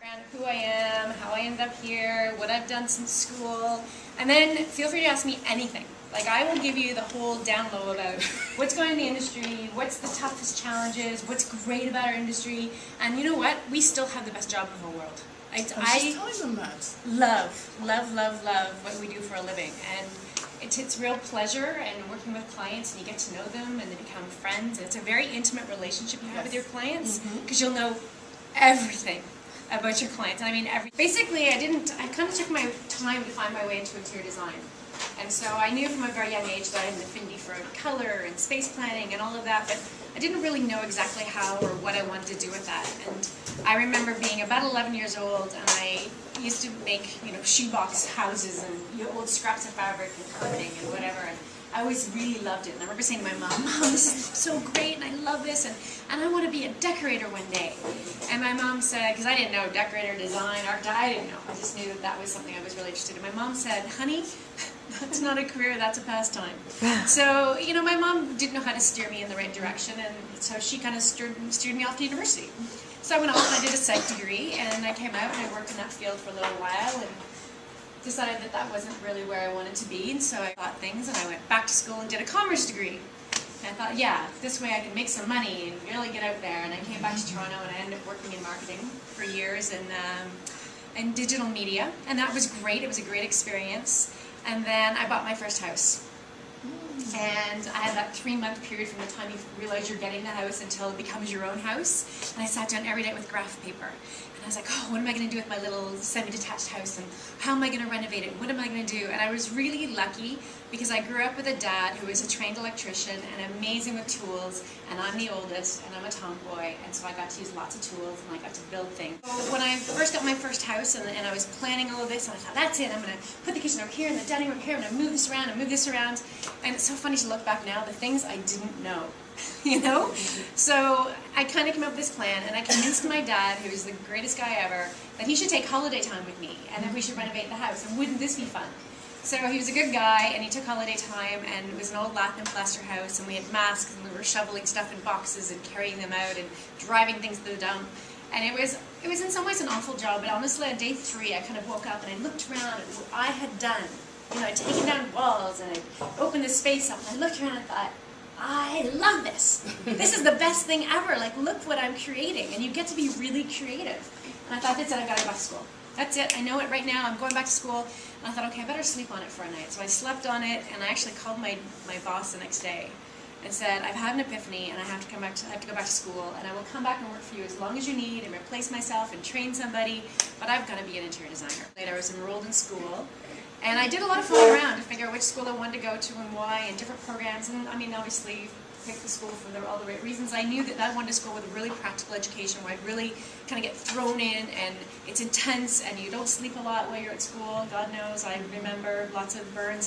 background, who I am, how I ended up here, what I've done since school, and then feel free to ask me anything. Like, I will give you the whole down low about what's going on in the industry, what's the toughest challenges, what's great about our industry, and you know what? We still have the best job in the whole world. I love what we do for a living, and it's real pleasure and working with clients, and you get to know them and they become friends, and it's a very intimate relationship you have with your clients because you'll know everything about your clients. I mean, basically I kind of took my time to find my way into interior design. And so I knew from a very young age that I had an affinity for color and space planning and all of that, but I didn't really know exactly how or what I wanted to do with that. And I remember being about 11 years old, and I used to make, shoebox houses and old scraps of fabric and carpeting and whatever. And I always really loved it. And I remember saying to my mom, "Mom, this is so great, and I love this, and I want to be a decorator one day." And my mom said, because I didn't know decorator, design, architect, I didn't know. I just knew that was something I was really interested in. My mom said, "Honey, that's not a career, that's a pastime." So, my mom didn't know how to steer me in the right direction, and so she kind of steered me off to university. So I went off and I did a psych degree, and I came out and I worked in that field for a little while, and decided that that wasn't really where I wanted to be, and so I thought things, and I went back to school and did a commerce degree. And I thought, yeah, this way I can make some money and really get out there, and I came back to Toronto, and I ended up working in marketing for years and digital media, and that was great. It was a great experience. And then I bought my first house. And I had that 3-month period from the time you realize you're getting the house until it becomes your own house. And I sat down every day with graph paper. And I was like, oh, what am I going to do with my little semi-detached house? And how am I going to renovate it? What am I going to do? And I was really lucky because I grew up with a dad who was a trained electrician and amazing with tools. And I'm the oldest, and I'm a tomboy. And so I got to use lots of tools, and I got to build things. So when I first got my first house, and I was planning all of this, and I thought, that's it. I'm going to put the kitchen over here and the dining room here. I'm going to move this around and move this around. And it's so funny to look back now, the things I didn't know, So I kind of came up with this plan, and I convinced my dad, who was the greatest guy ever, that he should take holiday time with me, and that we should renovate the house, and wouldn't this be fun? So he was a good guy, and he took holiday time, and it was an old lath and plaster house, and we had masks, and we were shoveling stuff in boxes and carrying them out and driving things to the dump. And it was in some ways an awful job, but honestly on day 3 I kind of woke up and I looked around at what I had done. I'd taken down walls, and I'd opened the space up, and I looked around and thought, I love this. This is the best thing ever. Like, look what I'm creating. And you get to be really creative. And I thought, that's it, I've got to go back to school. That's it, I know it right now, I'm going back to school. And I thought, okay, I better sleep on it for a night. So I slept on it, and I actually called my boss the next day and said, I've had an epiphany, and I have to go back to school, and I will come back and work for you as long as you need and replace myself and train somebody, but I've got to be an interior designer. Later I was enrolled in school, and I did a lot of fooling around to figure out which school I wanted to go to and why, and different programs, and I mean, obviously picked the school for all the right reasons. I knew that I wanted to school with a really practical education where I'd really kind of get thrown in, and it's intense, and you don't sleep a lot while you're at school. God knows, I remember lots of burns.